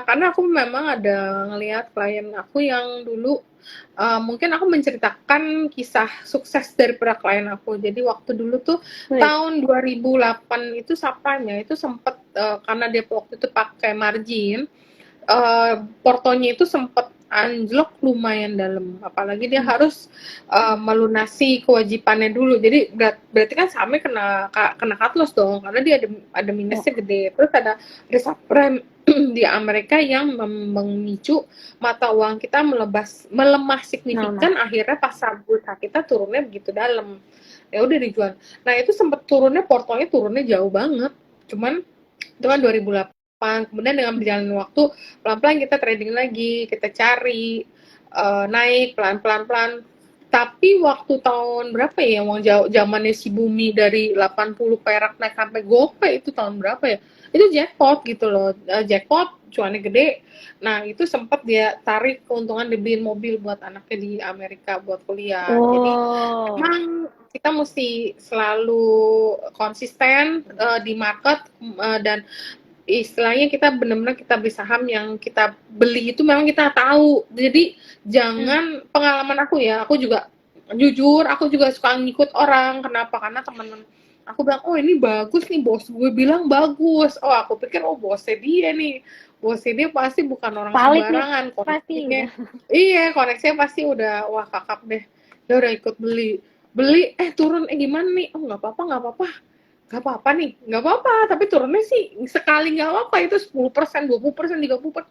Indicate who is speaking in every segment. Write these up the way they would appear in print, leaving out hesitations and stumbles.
Speaker 1: karena aku memang ada ngelihat klien aku yang dulu mungkin aku menceritakan kisah sukses daripada klien aku. Jadi waktu dulu tuh
Speaker 2: Wih,
Speaker 1: tahun 2008 itu sapanya itu sempet karena dia waktu itu pakai margin, portonya itu sempat anjlok lumayan dalam, apalagi dia
Speaker 2: hmm,
Speaker 1: harus melunasi kewajibannya dulu. Jadi berarti kan sahamnya kena cut loss dong, karena dia ada
Speaker 2: ya.
Speaker 1: minusnya gede. Terus ada subprime di Amerika yang memicu mata uang kita melemah
Speaker 2: Melemah.
Speaker 1: signifikan, akhirnya pasar bursa kita turunnya begitu dalam. Ya udah dijual. Nah itu sempat turunnya, portonya turunnya jauh banget. Cuman itu kan 2008, kemudian dengan berjalannya waktu pelan-pelan kita trading lagi, kita cari naik pelan-pelan. Tapi waktu tahun berapa ya, yang zamannya si Bumi dari 80 perak naik sampai gope, itu tahun berapa ya, itu jackpot gitu loh. Jackpot, cuannya gede. Nah itu sempat dia tarik keuntungan, dibeliin mobil buat anaknya di Amerika buat kuliah. Jadi
Speaker 2: Oh,
Speaker 1: memang kita mesti selalu konsisten di market, dan istilahnya kita benar-benar kita beli saham yang kita beli itu memang kita tahu. Jadi
Speaker 2: hmm,
Speaker 1: jangan, pengalaman aku ya, aku juga jujur, aku juga suka ngikut orang. Kenapa? Karena teman aku bilang, oh ini bagus nih, bos gue bilang bagus. Oh aku pikir, oh bosnya dia nih, bosnya dia pasti bukan orang
Speaker 2: valid nih
Speaker 1: sembarangan,
Speaker 2: pasti gitu.
Speaker 1: koneksinya. Iya, koneksinya pasti udah wah kakap deh. Dia udah ikut beli, turun, gimana nih, oh nggak apa-apa, nggak apa-apa nih, nggak apa-apa, tapi turunnya sih sekali nggak apa-apa, itu 10%, 20%, 30%,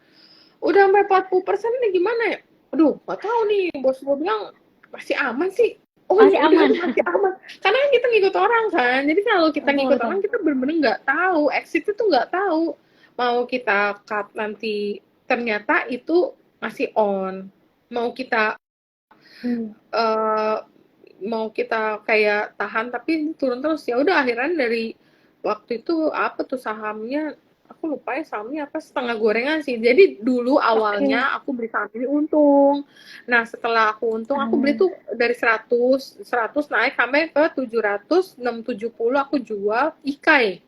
Speaker 1: udah sampai 40% nih gimana ya? Aduh, nggak tahu nih, bos gue bilang masih aman sih. Oh
Speaker 2: Masih
Speaker 1: ya udah,
Speaker 2: aman.
Speaker 1: masih aman. Karena kan kita ngikut orang kan, jadi kalau kita
Speaker 2: Betul,
Speaker 1: ngikut orang
Speaker 2: betul.
Speaker 1: kita bener-bener nggak tahu, exit itu nggak tahu. Mau kita cut nanti ternyata itu masih on. Mau kita
Speaker 2: Hmm.
Speaker 1: eh, mau kita kayak tahan tapi turun terus, ya udah akhirnya dari waktu itu apa tuh sahamnya, aku lupa ya sahamnya apa, setengah gorengan sih. Jadi dulu
Speaker 2: Oke.
Speaker 1: awalnya aku beli saham ini untung. Nah setelah aku untung, aku beli
Speaker 2: Ah,
Speaker 1: tuh dari 100 naik sampai ke 700, 670 aku jual ikai.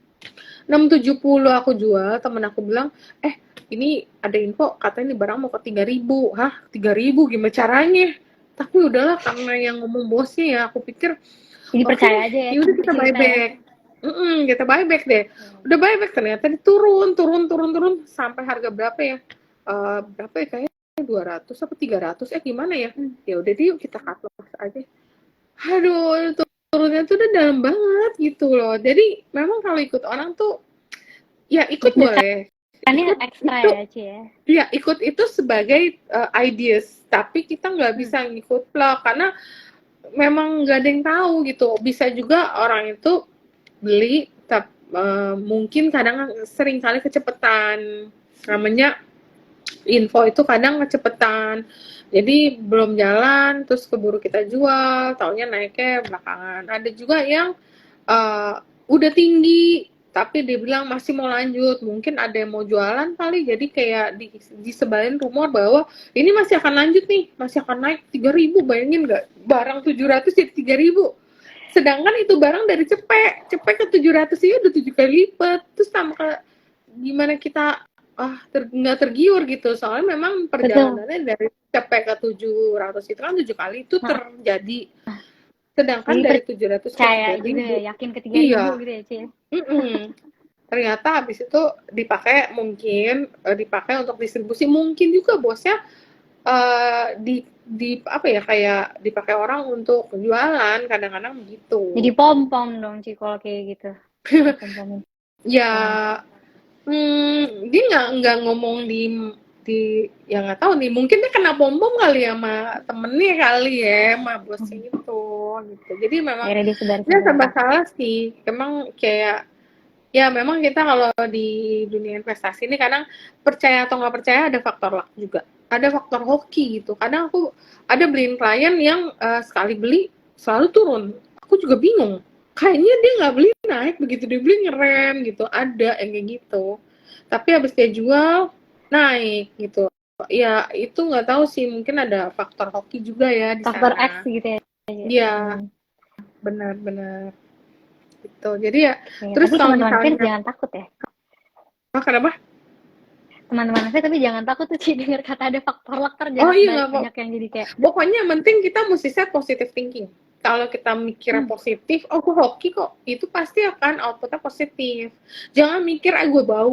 Speaker 1: 670 aku jual, temen aku bilang, ini ada info katanya ini barang mau ke 3.000. Hah, 3.000 gimana caranya? Tapi udahlah, karena yang ngomong bosnya ya, aku pikir
Speaker 2: jadi
Speaker 1: oke
Speaker 2: percaya
Speaker 1: deh,
Speaker 2: aja ya
Speaker 1: yaudah kita
Speaker 2: cerita ya.
Speaker 1: buyback. Kita buyback deh.
Speaker 2: Hmm.
Speaker 1: Udah buyback, ternyata turun sampai harga berapa ya? Berapa ya, kayaknya 200 apa 300, gimana ya?
Speaker 2: Hmm.
Speaker 1: Ya udah deh, yuk kita cut loss aja. Aduh, turunnya tuh udah dalam banget gitu loh. Jadi memang kalau ikut orang tuh, ya ikut boleh.
Speaker 2: Deg-degannya
Speaker 1: Ikut
Speaker 2: ekstra
Speaker 1: itu,
Speaker 2: ya, Ci ya.
Speaker 1: ya ikut itu sebagai ideas, tapi kita nggak
Speaker 2: Hmm.
Speaker 1: bisa ngikut vlog karena memang nggak ada yang tahu gitu. Bisa juga orang itu beli, mungkin kadang sering kali kecepatan. Namanya info itu kadang kecepatan. Jadi belum jalan, terus keburu kita jual, taunya naiknya belakangan. Ada juga yang udah tinggi, tapi dia bilang masih mau lanjut. Mungkin ada yang mau jualan kali, jadi kayak disebarin rumor bahwa ini masih akan lanjut nih, masih akan naik 3.000. Bayangin nggak? Barang 700 jadi 3.000. Sedangkan itu barang dari cepet ke 700 ya udah 7 kali lipat. Terus tambah gimana kita nggak tergiur gitu, soalnya memang
Speaker 2: Betul.
Speaker 1: perjalanannya dari cepet ke 700 itu kan 7 kali itu
Speaker 2: Nah,
Speaker 1: terjadi, sedangkan
Speaker 2: jadi
Speaker 1: dari 700 ke
Speaker 2: percaya
Speaker 1: tiga
Speaker 2: juga
Speaker 1: ribu
Speaker 2: ya, yakin ke 3.000
Speaker 1: Iya.
Speaker 2: gitu ya, Ci ya.
Speaker 1: Ternyata habis itu dipakai, mungkin dipakai untuk distribusi, mungkin juga bosnya di apa ya, kayak dipakai orang untuk jualan, kadang-kadang
Speaker 2: Jadi
Speaker 1: begitu.
Speaker 2: pom-pom dong, Ci, kalau kayak gitu. Dipom-pomin
Speaker 1: Ya,
Speaker 2: orang.
Speaker 1: dia nggak ngomong di ya nggak tahu nih, mungkin dia kena bom-bom kali ya sama temennya kali ya, sama bosnya gitu. Jadi memang
Speaker 2: Akhirnya
Speaker 1: dia
Speaker 2: disebar-sebar.
Speaker 1: serba salah sih. Emang kayak, ya memang kita kalau di dunia investasi ini kadang percaya atau nggak percaya ada faktor luck juga. Ada faktor hoki gitu. Kadang aku ada beliin klien yang sekali beli selalu turun. Aku juga bingung. Kayaknya dia nggak beli naik, begitu dia beli ngerem gitu. Ada yang kayak gitu. Tapi habis dia jual naik gitu. Ya itu nggak tahu sih, mungkin ada faktor hoki juga ya di
Speaker 2: Faktor X
Speaker 1: sana.
Speaker 2: gitu ya, Ci.
Speaker 1: Iya,
Speaker 2: Hmm.
Speaker 1: benar-benar gitu. Jadi ya,
Speaker 2: Ya,
Speaker 1: terus
Speaker 2: tapi
Speaker 1: kalau
Speaker 2: teman-teman Fans
Speaker 1: misalnya,
Speaker 2: jangan takut ya.
Speaker 1: kenapa?
Speaker 2: teman-teman saya, tapi jangan takut tuh Ci denger kata ada faktor luck, ntar
Speaker 1: Oh iya, nggak
Speaker 2: banyak yang jadi kayak
Speaker 1: pokoknya yang penting kita mesti set positive thinking. Kalau kita mikirnya positif, oh gue hoki kok, itu pasti akan outputnya positif. Jangan mikir, gue bau.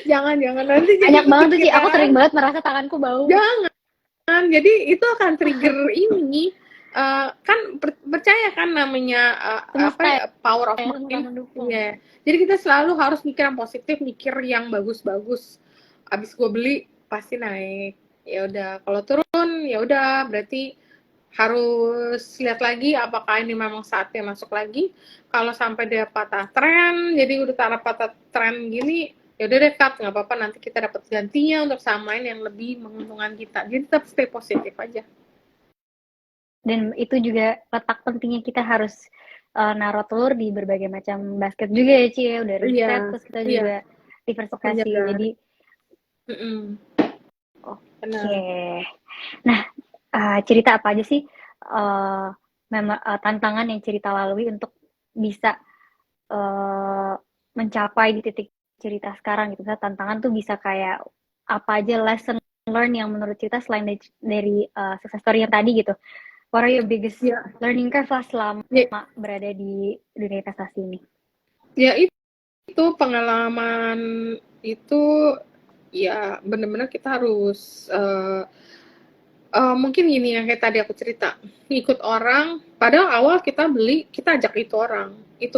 Speaker 1: Jangan nanti jadi
Speaker 2: banyak banget tuh Ci, aku
Speaker 1: kepikiran.
Speaker 2: sering banget merasa tanganku bau.
Speaker 1: Jangan, jadi itu akan trigger ini. Kan percaya kan namanya apa
Speaker 2: Semesta
Speaker 1: ya, power of
Speaker 2: ya, semesta
Speaker 1: mind.
Speaker 2: mendukung.
Speaker 1: Iya. Jadi kita selalu harus mikir yang positif, mikir yang bagus-bagus. Abis gue beli pasti naik. Ya udah, kalau turun ya udah berarti harus lihat lagi apakah ini memang saatnya masuk lagi. Kalau sampai dia patah tren, jadi udah taruh patah tren gini, ya udah deh cut, nggak apa-apa, nanti kita dapat gantinya untuk samain yang lebih menguntungkan kita. Jadi tetap stay positif aja.
Speaker 2: Dan itu juga letak pentingnya kita harus naruh telur di berbagai macam basket juga ya Ci ya, udah riset terus kita juga diversifikasi. Jadi oke. Nah, cerita apa aja sih tantangan yang cerita lalui untuk bisa mencapai di titik cerita sekarang gitu. Tantangan tuh bisa kayak apa aja lesson learn yang menurut cerita selain dari success story yang tadi gitu. What are your biggest learning curve lah selama berada di dunia investasi ini?
Speaker 1: Ya itu pengalaman itu ya benar-benar kita harus mungkin gini yang kayak tadi aku cerita, ngikut orang, padahal awal kita beli, kita ajak itu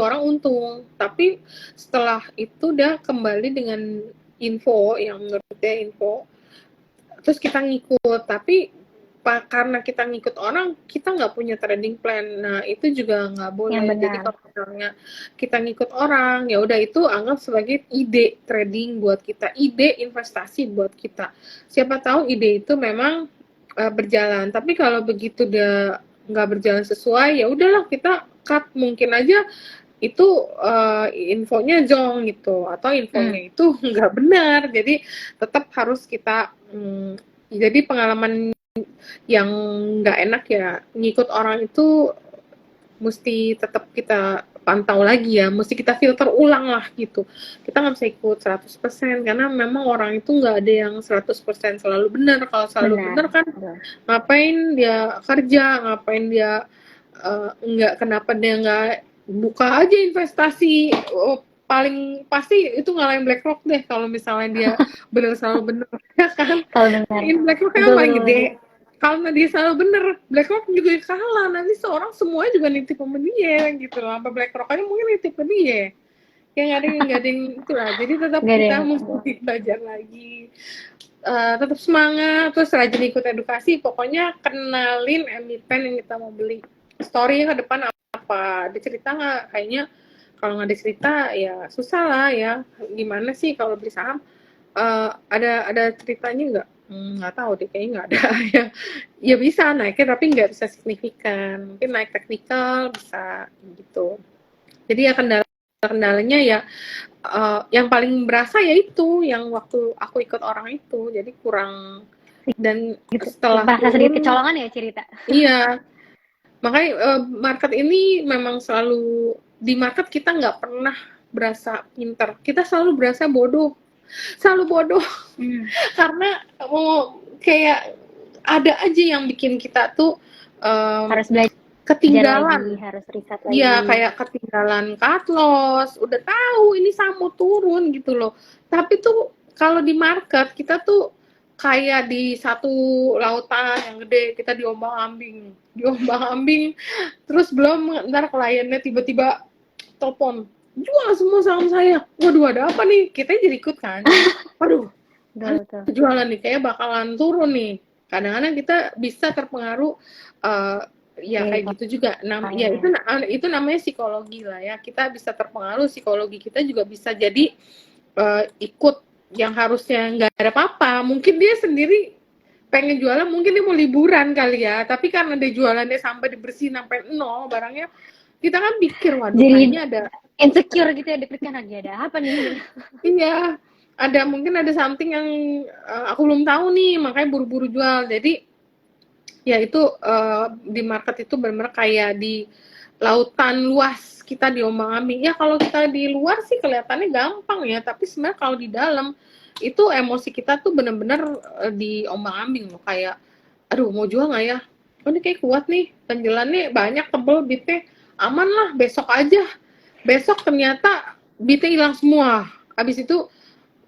Speaker 1: orang untung, tapi setelah itu dia kembali dengan info yang menurut dia info, terus kita ngikut, tapi karena kita ngikut orang, kita nggak punya trading plan. Nah itu juga nggak boleh. Jadi kalau misalnya kita ngikut orang, ya udah itu anggap sebagai ide trading buat kita, ide investasi buat kita. Siapa tahu ide itu memang berjalan. Tapi kalau begitu dia nggak berjalan sesuai, ya udahlah kita cut. Mungkin aja itu infonya jong gitu, atau infonya itu nggak benar. Jadi tetap harus kita jadi pengalaman yang nggak enak ya, ngikut orang itu mesti tetap kita pantau lagi ya, mesti kita filter ulang lah gitu. Kita nggak bisa ikut 100% karena memang orang itu nggak ada yang 100% selalu benar. Kalau selalu benar kan ngapain dia kerja, ngapain dia kenapa dia nggak buka aja investasi. Paling pasti itu ngalahin BlackRock deh kalau misalnya dia benar selalu benar ya kan. BlackRock kan paling gede. Kalau dia selalu bener, BlackRock juga kalah. Nanti semuanya juga nitip sama dia gitu. Apa BlackRock aja mungkin nitip ke dia. Ya nggak ada yang itulah. Jadi tetap kita mesti belajar lagi. Tetap semangat, terus rajin ikut edukasi. Pokoknya kenalin emiten yang kita mau beli. Story-nya ke depan apa? Ada cerita nggak? Kayaknya kalau nggak ada cerita ya susah lah ya. Gimana sih kalau beli saham? Ada ceritanya nggak tahu deh, kayaknya nggak ada. Ya bisa naiknya tapi nggak bisa signifikan, mungkin naik teknikal bisa gitu. Jadi ya kendalanya ya yang paling berasa ya itu yang waktu aku ikut orang itu, jadi kurang. Dan setelah
Speaker 2: bahasa sedikit kecolongan ya cerita.
Speaker 1: Iya, makanya market ini memang selalu di market kita nggak pernah berasa pinter, kita selalu berasa bodoh karena kayak ada aja yang bikin kita tuh
Speaker 2: harus belajar
Speaker 1: ketinggalan
Speaker 2: lagi, harus riset lagi.
Speaker 1: Iya, kayak ketinggalan cut loss, udah tahu ini saham mau turun gitu loh, tapi tuh kalau di market kita tuh kayak di satu lautan yang gede, kita diombang-ambing, terus belum ntar kliennya tiba-tiba telepon, jual semua saham saya. Waduh, ada apa nih? Kita jadi ikut kan. Waduh, jualan nih kayak bakalan turun nih. Kadang-kadang kita bisa terpengaruh ya kayak gitu juga. Ya itu namanya psikologi lah ya. Kita bisa terpengaruh, psikologi kita juga bisa jadi ikut yang harusnya nggak ada apa-apa. Mungkin dia sendiri pengen jualan, mungkin dia mau liburan kali ya. Tapi karena dia jualannya sampai dibersihin sampai nol barangnya, kita kan pikir waduh kayaknya ada
Speaker 2: insecure gitu ya, deg-degan lagi ada apa nih.
Speaker 1: Iya, mungkin ada something yang aku belum tahu nih, makanya buru-buru jual. Jadi ya itu di market itu benar-benar kayak di lautan luas, kita diombang-ambing. Ya kalau kita di luar sih kelihatannya gampang ya, tapi sebenarnya kalau di dalam itu emosi kita tuh bener-bener diombang-ambing loh, kayak aduh mau jual nggak ya, oh ini kayak kuat nih, penjualannya banyak, tebel, bitnya aman lah, besok aja. Besok ternyata bitnya hilang semua. Habis itu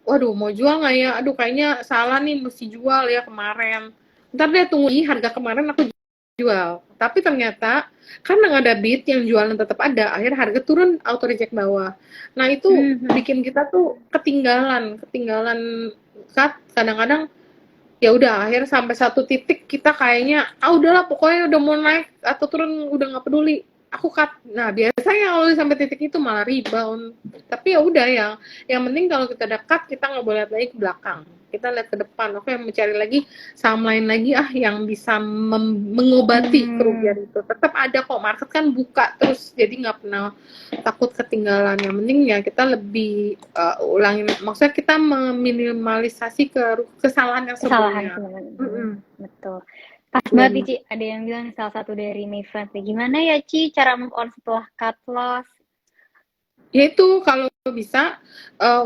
Speaker 1: waduh mau jual nggak ya, aduh kayaknya salah nih, mesti jual ya kemarin, ntar deh tunggu harga kemarin aku jual. Tapi ternyata karena nggak ada bid yang jualan tetap ada, akhirnya harga turun, auto reject bawah. Nah itu bikin kita tuh ketinggalan kadang-kadang. Ya udah, akhirnya sampai satu titik kita kayaknya udahlah pokoknya udah mau naik atau turun udah nggak peduli, aku cut. Nah biasanya kalau sampai titik itu malah rebound. Tapi ya udah, yang penting kalau kita udah cut, kita nggak boleh lihat lagi ke belakang, kita lihat ke depan. Oke, mencari lagi saham lain lagi yang bisa mengobati kerugian itu. Tetap ada kok, market kan buka terus, jadi nggak pernah takut ketinggalan. Yang penting ya kita lebih ulangin, maksudnya kita meminimalisasi kesalahan yang sebelumnya.
Speaker 2: Betul. Pas banget nih Ci, ada yang bilang salah satu dari my friends, gimana ya Ci cara move on setelah cut loss?
Speaker 1: Yaitu kalau bisa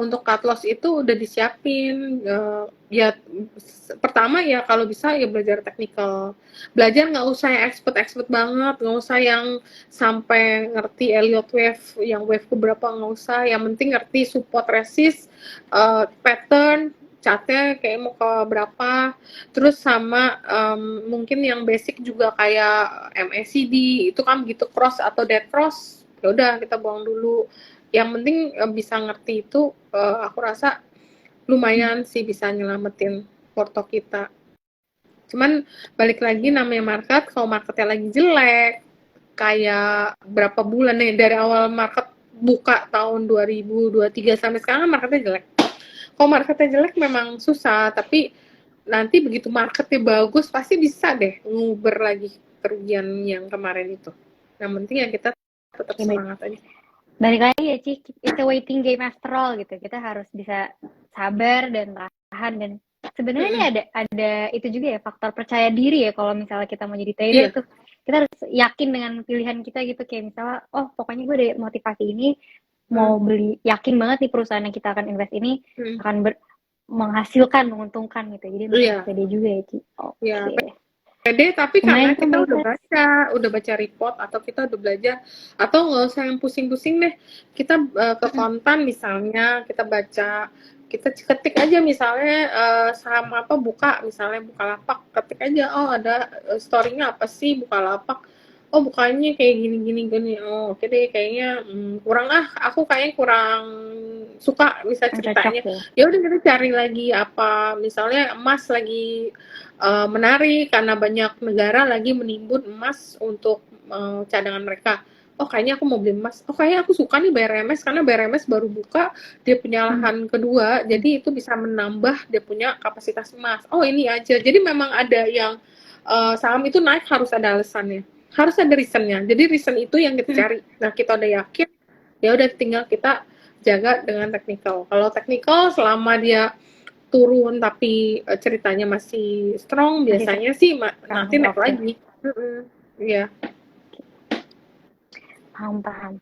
Speaker 1: untuk cut loss itu udah disiapin, ya pertama ya kalau bisa ya belajar teknikal, belajar nggak usah yang expert banget, nggak usah yang sampai ngerti Elliott wave yang wave keberapa, nggak usah, yang penting ngerti support resist, pattern chartnya kayak mau ke berapa, terus sama mungkin yang basic juga kayak MACD itu kan begitu cross atau dead cross ya udah kita buang dulu. Yang penting bisa ngerti itu, aku rasa lumayan sih bisa nyelamatin porto kita. Cuman balik lagi namanya market, kalau marketnya lagi jelek, kayak berapa bulan nih dari awal market buka tahun 2023 sampai sekarang marketnya jelek. Kalau marketnya jelek memang susah, tapi nanti begitu marketnya bagus pasti bisa deh nguber lagi kerugian yang kemarin itu. Yang penting ya kita tetap semangat aja.
Speaker 2: Balik lagi ya Ci, it's a waiting game after all gitu. Kita harus bisa sabar dan tahan, dan sebenarnya ada itu juga ya, faktor percaya diri ya kalau misalnya kita mau jadi trader tuh. Kita harus yakin dengan pilihan kita gitu, kayak misalnya pokoknya gue ada motivasi ini mau beli, yakin banget nih perusahaan yang kita akan invest ini akan menghasilkan, menguntungkan gitu. Jadi pede juga ya Ci.
Speaker 1: Pede, tapi karena kita udah baca report, atau kita udah belajar, atau nggak usah yang pusing-pusing deh, kita ke kontan misalnya, kita baca, kita ketik aja misalnya saham apa buka, misalnya Bukalapak, ketik aja ada story-nya apa sih Bukalapak, bukannya kayak gini, oke deh kayaknya kurang, aku kayaknya kurang suka bisa ceritanya, ya udah kita cari lagi apa, misalnya emas lagi menarik karena banyak negara lagi menimbun emas untuk cadangan mereka. Kayaknya aku mau beli emas. Kayaknya aku suka nih BRMS karena BRMS baru buka, dia punya lahan kedua, jadi itu bisa menambah dia punya kapasitas emas. Ini aja. Jadi memang ada yang saham itu naik harus ada alasannya, harus ada reasonnya. Jadi reason itu yang kita cari. Nah kita udah yakin, ya udah tinggal kita jaga dengan teknikal. Kalau teknikal selama dia turun tapi ceritanya masih strong, biasanya sih nanti naik lagi. Iya.
Speaker 2: Paham.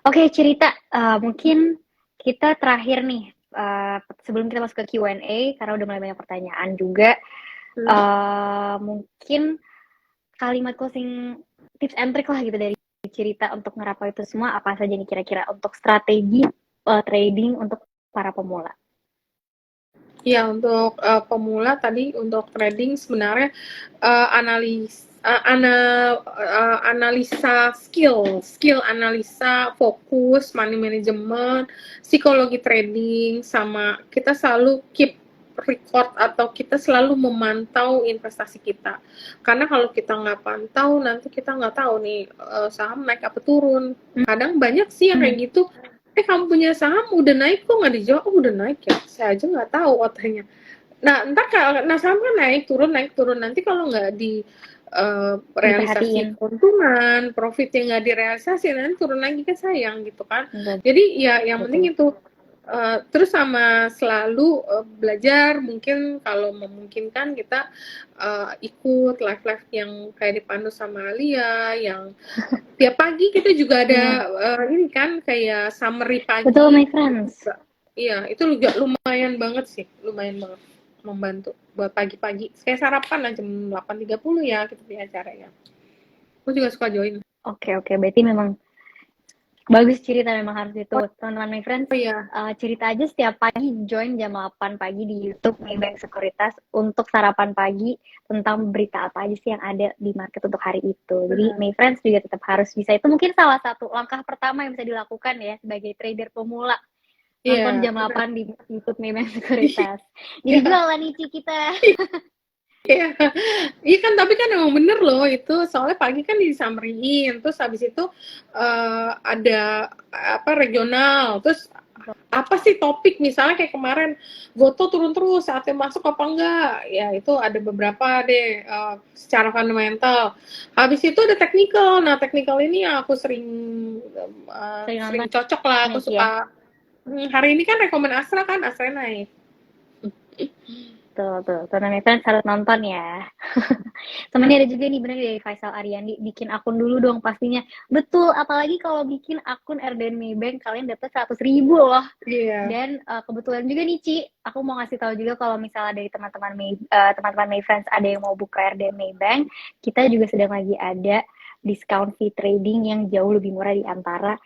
Speaker 2: Oke, cerita mungkin kita terakhir nih, sebelum kita masuk ke Q&A karena udah mulai banyak pertanyaan juga. Mungkin kalimat closing tips and trick lah gitu dari cerita untuk ngerapau itu semua, apa saja nih kira-kira untuk strategi trading untuk para pemula?
Speaker 1: Ya, untuk pemula tadi, untuk trading sebenarnya analisa skill analisa, fokus, money management, psikologi trading, sama kita selalu keep record atau kita selalu memantau investasi kita. Karena kalau kita nggak pantau, nanti kita nggak tahu nih saham naik apa turun. Kadang banyak sih yang kayak gitu, kamu punya saham udah naik kok nggak dijual, udah naik ya, saya aja nggak tahu katanya. Nah ntar kalau saham kan naik turun, nanti kalau nggak di realisasi keuntungan, profit yang nggak direalisasi, nanti turun lagi kan sayang gitu kan. Jadi ya yang penting itu terus sama selalu belajar, mungkin kalau memungkinkan kita ikut live yang kayak dipandu sama Alia, yang tiap pagi kita juga ada ini kan kayak summary pagi.
Speaker 2: Betul, my friends.
Speaker 1: Iya, itu juga lumayan banget sih, lumayan banget membantu buat pagi-pagi. Kayak sarapan lah jam 8.30 ya kita di acaranya. Aku juga suka join.
Speaker 2: Oke, oke. Berarti memang bagus cerita memang harus itu.
Speaker 1: Oh
Speaker 2: Teman-teman my friends,
Speaker 1: iya,
Speaker 2: cerita aja setiap pagi join jam 8 pagi di YouTube Maybank Sekuritas untuk sarapan pagi tentang berita apa aja sih yang ada di market untuk hari itu. Jadi
Speaker 1: benar.
Speaker 2: my friends juga tetap harus bisa. Itu mungkin salah satu langkah pertama yang bisa dilakukan ya sebagai trader pemula. Nonton
Speaker 1: Iya,
Speaker 2: jam
Speaker 1: benar.
Speaker 2: 8 di YouTube Maybank Sekuritas. Jadi
Speaker 1: Iya,
Speaker 2: jualan Ici kita.
Speaker 1: iya. Iya kan, tapi kan emang bener loh itu. Soalnya pagi kan disamperin, terus habis itu ada apa regional, terus apa sih topik misalnya kayak kemarin Goto turun terus saatnya masuk apa enggak ya itu ada beberapa deh secara fundamental habis itu ada technical nah technical ini yang aku sering
Speaker 2: Sering
Speaker 1: sering
Speaker 2: nonton
Speaker 1: cocok lah
Speaker 2: ya,
Speaker 1: aku
Speaker 2: Ci ya.
Speaker 1: suka hari ini kan rekomen Astra kan Astra naik
Speaker 2: Tuh, teman-teman friends harus nonton ya. Sama ini ada juga nih bener dari Faisal Ariandi, bikin akun dulu dong pastinya. Betul, apalagi kalau bikin akun RDN Maybank kalian dapat 100.000 loh.
Speaker 1: iya
Speaker 2: Dan kebetulan juga nih Ci, aku mau ngasih tahu juga kalau misalnya dari teman-teman May Friends ada yang mau buka RDN Maybank, kita juga sedang lagi ada discount fee trading yang jauh lebih murah di antara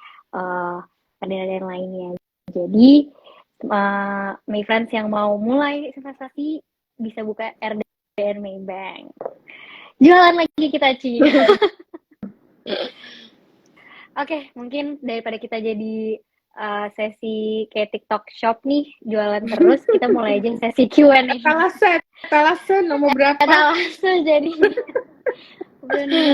Speaker 2: RDN lainnya. Jadi May Friends yang mau mulai investasi bisa buka RDN Maybank. Jualan lagi kita, Ci. Oke, mungkin daripada kita jadi sesi kayak TikTok Shop nih, jualan terus, kita mulai aja sesi Q&A.
Speaker 1: Talasen nomor berapa
Speaker 2: Langsung jadi bener